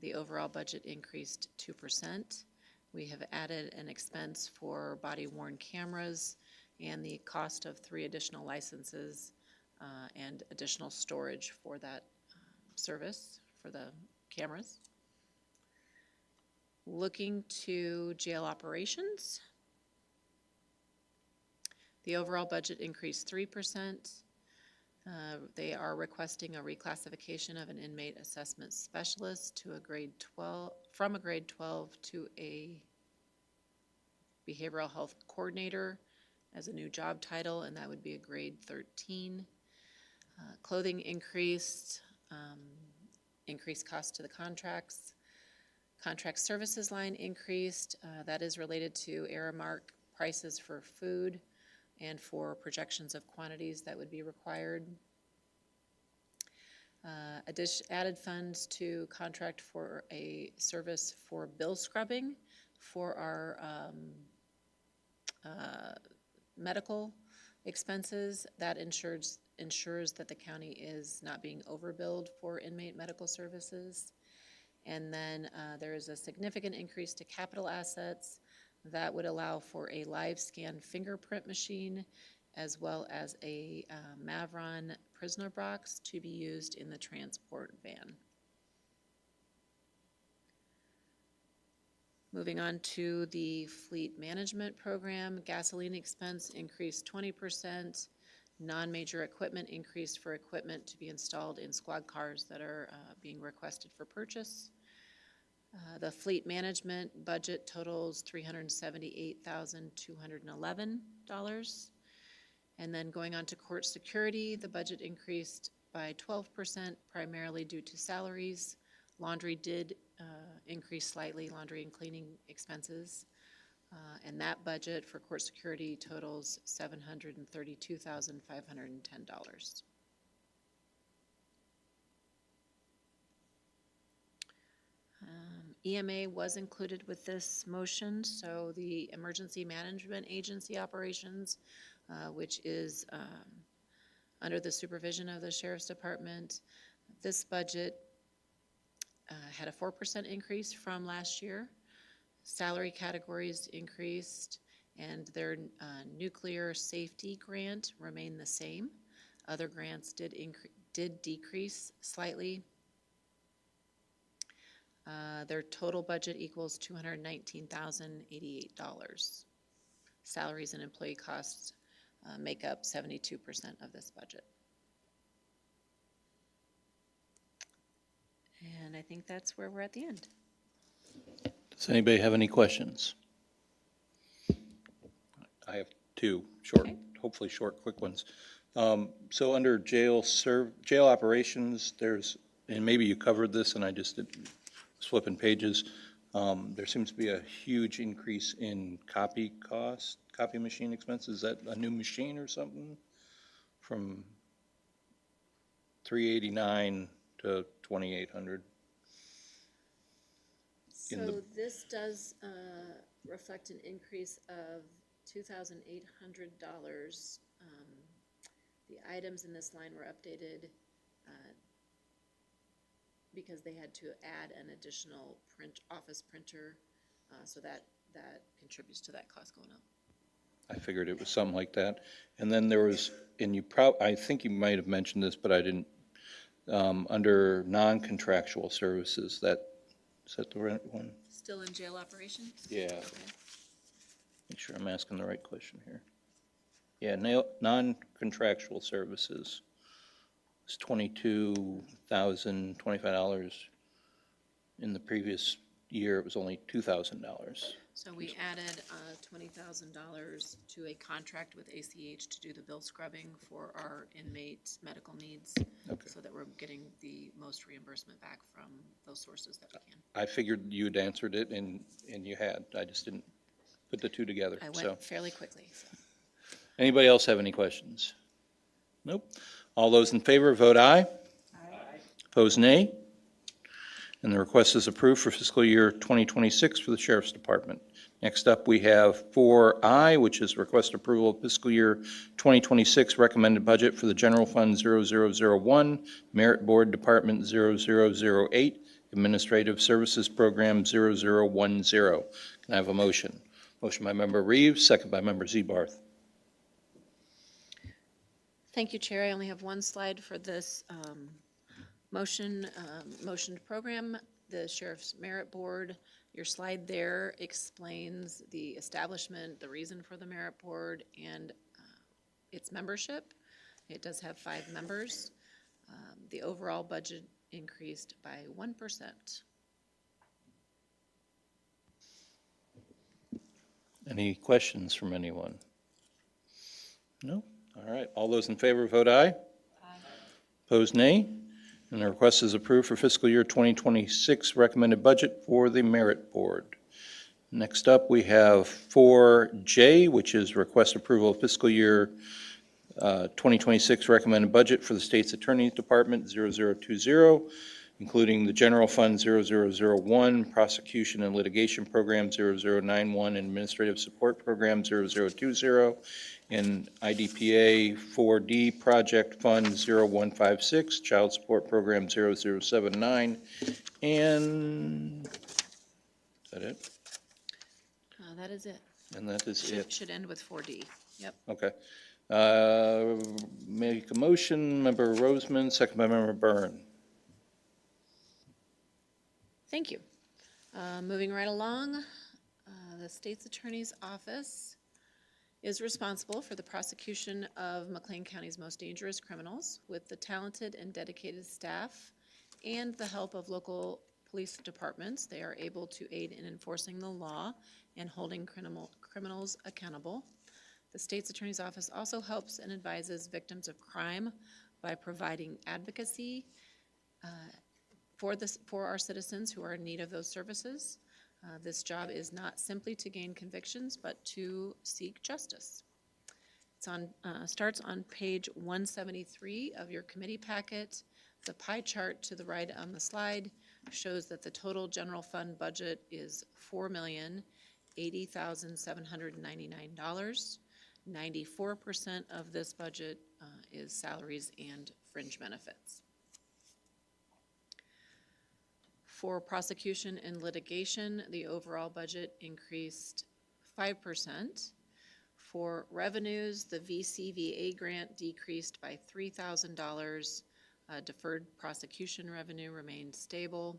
the overall budget increased 2%. We have added an expense for body-worn cameras and the cost of 3 additional licenses and additional storage for that service for the cameras. Looking to jail operations, the overall budget increased 3%. They are requesting a reclassification of an inmate assessment specialist to a grade 12, from a grade 12 to a behavioral health coordinator as a new job title, and that would be a grade 13. Clothing increased, increased cost to the contracts. Contract services line increased. That is related to Aramark prices for food and for projections of quantities that would be required. Added funds to contract for a service for bill scrubbing for our medical expenses. That ensures that the county is not being overbilled for inmate medical services. And then there is a significant increase to capital assets that would allow for a live scan fingerprint machine as well as a Mavron prisoner box to be used in the transport van. Moving on to the fleet management program, gasoline expense increased 20%. Non-major equipment increased for equipment to be installed in squad cars that are being requested for purchase. The fleet management budget totals $378,211. And then going on to court security, the budget increased by 12%, primarily due to salaries. Laundry did increase slightly, laundry and cleaning expenses. And that budget for court security totals $732,510. EMA was included with this motion, so the Emergency Management Agency operations, which is under the supervision of the Sheriff's Department, this budget had a 4% increase from last year. Salary categories increased, and their nuclear safety grant remained the same. Other grants did decrease slightly. Their total budget equals $219,088. Salaries and employee costs make up 72% of this budget. And I think that's where we're at the end. Does anybody have any questions? I have two short, hopefully short, quick ones. So under jail operations, there's, and maybe you covered this and I just didn't, was flipping pages. There seems to be a huge increase in copy machine expenses. Is that a new machine or something? From 389 to 2,800. So this does reflect an increase of $2,800. The items in this line were updated because they had to add an additional office printer, so that contributes to that cost going up. I figured it was something like that. And then there was, and I think you might have mentioned this, but I didn't, under non-contractual services, is that the right one? Still in jail operations? Yeah. Okay. Make sure I'm asking the right question here. Yeah, non-contractual services is $22,025. In the previous year, it was only $2,000. So we added $20,000 to a contract with ACH to do the bill scrubbing for our inmates' medical needs, Okay. so that we're getting the most reimbursement back from those sources that we can. I figured you'd answered it, and you had. I just didn't put the two together. I So, went fairly quickly, so. anybody else have any questions? Nope. All those in favor, vote aye. Aye. Opposed, nay. And the request is approved for fiscal year 2026 for the Sheriff's Department. Next up, we have 4I, which is request approval of fiscal year 2026 recommended budget for the General Fund 0001, Merit Board Department 0008, Administrative Services Program 0010. Can I have a motion? Motion by Member Reeves, second by Member Zebarth. Thank you, Chair. I only have one slide for this motioned program, the Sheriff's Merit Board. Your slide there explains the establishment, the reason for the Merit Board, and its membership. It does have 5 members. The overall budget increased by 1%. Any questions from anyone? No? All right. All those in favor, vote aye. Aye. Opposed, nay. And the request is approved for fiscal year 2026 recommended budget for the Merit Board. Next up, we have 4J, which is request approval of fiscal year 2026 recommended budget for the State's Attorney's Department 0020, including the General Fund 0001, Prosecution and Litigation Program 0091, and Administrative Support Program 0020, and IDPA 4D Project Fund 0156, Child Support Program 0079, and is that it? That is it. And that is it. Should end with 4D. Yep. Okay. Make a motion, Member Roseman, second by Member Byrne. Thank you. Moving right along, the State's Attorney's Office is responsible for the prosecution of McLean County's most dangerous criminals. With the talented and dedicated staff and the help of local police departments, they are able to aid in enforcing the law and holding criminals accountable. The State's Attorney's Office also helps and advises victims of crime by providing advocacy for our citizens who are in need of those services. This job is not simply to gain convictions, but to seek justice. It's starts on page 173 of your committee packet. The pie chart to the right on the slide shows that the total general fund budget is $4,080,799. 94% of this budget is salaries and fringe benefits. For prosecution and litigation, the overall budget increased 5%. For revenues, the VCVA grant decreased by $3,000. Deferred prosecution revenue remained stable.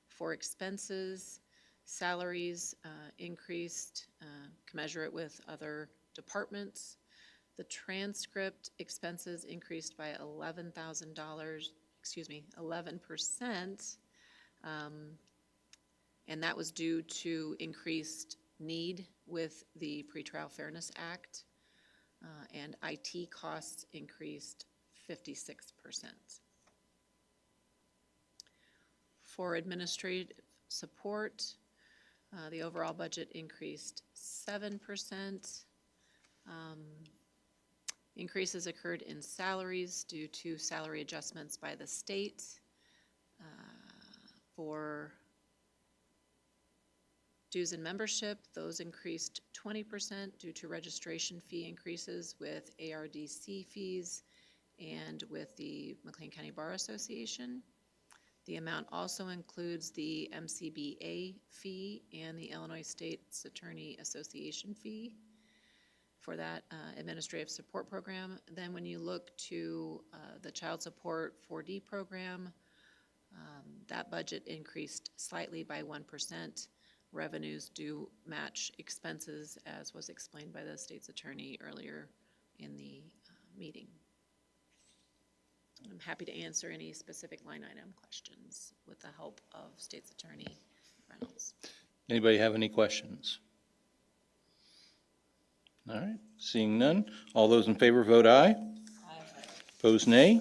For expenses, salaries increased, commensurate with other departments. The transcript expenses increased by $11,000, 11%. And that was due to increased need with the Pretrial Fairness Act, and IT costs increased 56%. For administrative support, the overall budget increased 7%. Increases occurred in salaries due to salary adjustments by the state. For dues and membership, those increased 20% due to registration fee increases with ARDC fees and with the McLean County Bar Association. The amount also includes the MCBA fee and the Illinois State's Attorney Association fee for that administrative support program. Then when you look to the child support 4D program, that budget increased slightly by 1%. Revenues do match expenses, as was explained by the state's attorney earlier in the meeting. I'm happy to answer any specific line item questions with the help of State's Attorney Reynolds. Anybody have any questions? All right, seeing none. All those in favor vote aye. Opposed, nay.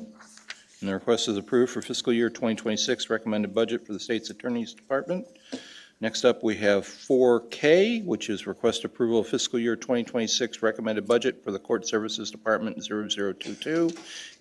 And the request is approved for fiscal year 2026 recommended budget for the State's Attorney's Department. Next up, we have 4K, which is request approval of fiscal year 2026 recommended budget for the Court Services Department 0022,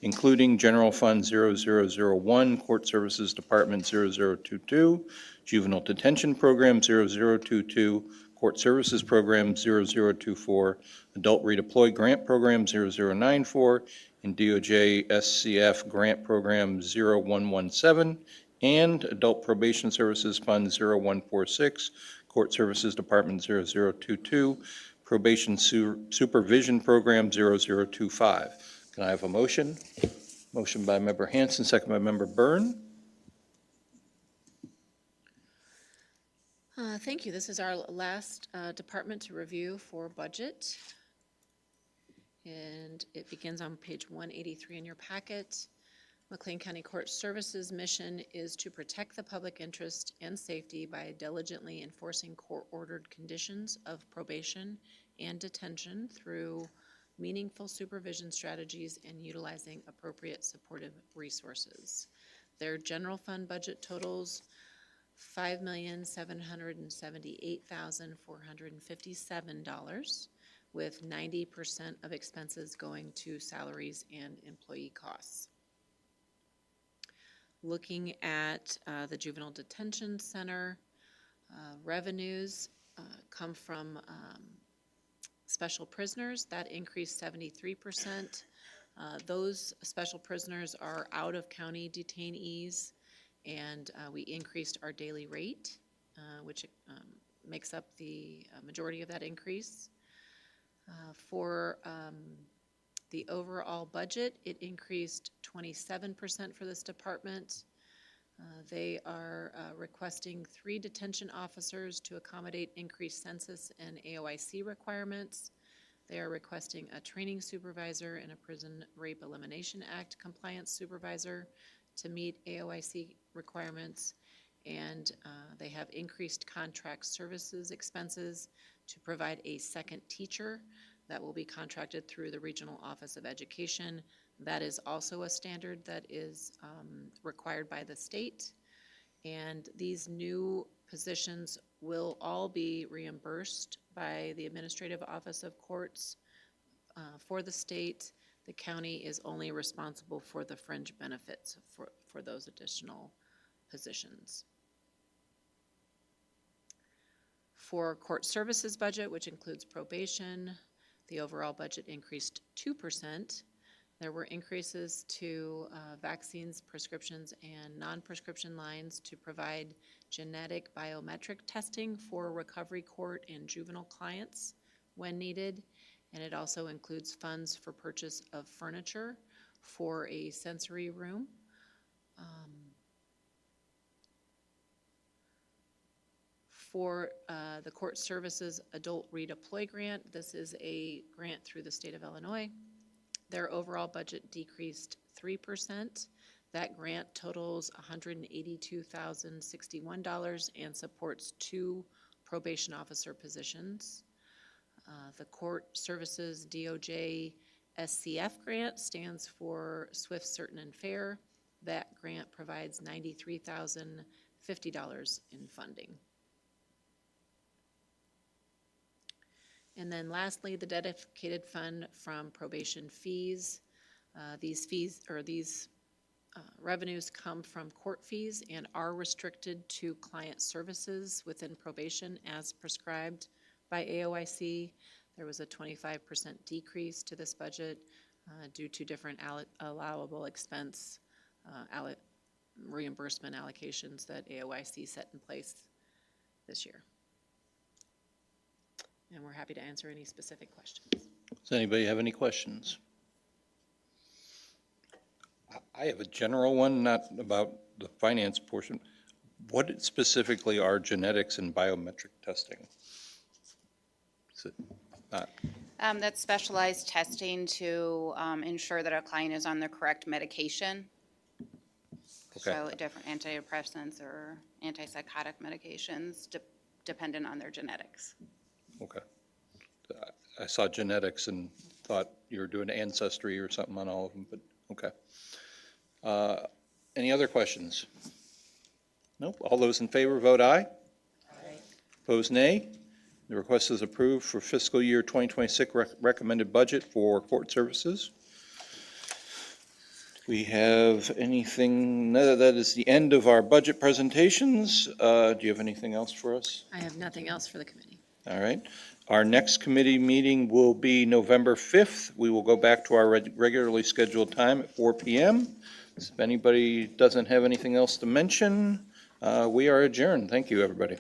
including General Fund 0001, Court Services Department 0022, Juvenile Detention Program 0022, Court Services Program 0024, Adult Redeploy Grant Program 0094, and DOJ SCF Grant Program 0117, and Adult Probation Services Fund 0146, Court Services Department 0022, Probation Supervision Program 0025. Can I have a motion? Motion by Member Hanson, second by Member Byrne. Thank you. This is our last department to review for budget. And it begins on page 183 in your packet. McLean County Court Services' mission is to protect the public interest and safety by diligently enforcing court-ordered conditions of probation and detention through meaningful supervision strategies and utilizing appropriate supportive resources. Their general fund budget totals $5,778,457, with 90% of expenses going to salaries and employee costs. Looking at the Juvenile Detention Center, revenues come from special prisoners. That increased 73%. Those special prisoners are out-of-county detainees, and we increased our daily rate, which makes up the majority of that increase. For the overall budget, it increased 27% for this department. They are requesting 3 detention officers to accommodate increased census and AOIC requirements. They are requesting a training supervisor and a Prison Rape Elimination Act compliance supervisor to meet AOIC requirements. And they have increased contract services expenses to provide a second teacher that will be contracted through the Regional Office of Education. That is also a standard that is required by the state. And these new positions will all be reimbursed by the Administrative Office of Courts for the state. The county is only responsible for the fringe benefits for those additional positions. For court services budget, which includes probation, the overall budget increased 2%. There were increases to vaccines, prescriptions, and non-prescription lines to provide genetic biometric testing for recovery court and juvenile clients when needed. And it also includes funds for purchase of furniture for a sensory room. For the Court Services Adult Redeploy Grant, this is a grant through the state of Illinois. Their overall budget decreased 3%. That grant totals $182,061 and supports 2 probation officer positions. The Court Services DOJ SCF grant stands for Swift, Certain, and Fair. That grant provides $93,050 in funding. And then lastly, the dedicated fund from probation fees. These revenues come from court fees and are restricted to client services within probation as prescribed by AOIC. There was a 25% decrease to this budget due to different allowable expense reimbursement allocations that AOIC set in place this year. And we're happy to answer any specific questions. Does anybody have any questions? I have a general one, not about the finance portion. What specifically are genetics and biometric testing? Is it not? That's specialized testing to ensure that a client is on the correct medication. Okay. So different antidepressants or antipsychotic medications dependent on their genetics. Okay. I saw genetics and thought you were doing ancestry or something on all of them, but, okay. Any other questions? Nope. All those in favor vote aye. Aye. Opposed, nay. The request is approved for fiscal year 2026 recommended budget for court services. Do we have anything? No, that is the end of our budget presentations. Do you have anything else for us? I have nothing else for the committee. All right. Our next committee meeting will be November 5th. We will go back to our regularly scheduled time at 4 p.m. If anybody doesn't have anything else to mention, we are adjourned. Thank you, everybody.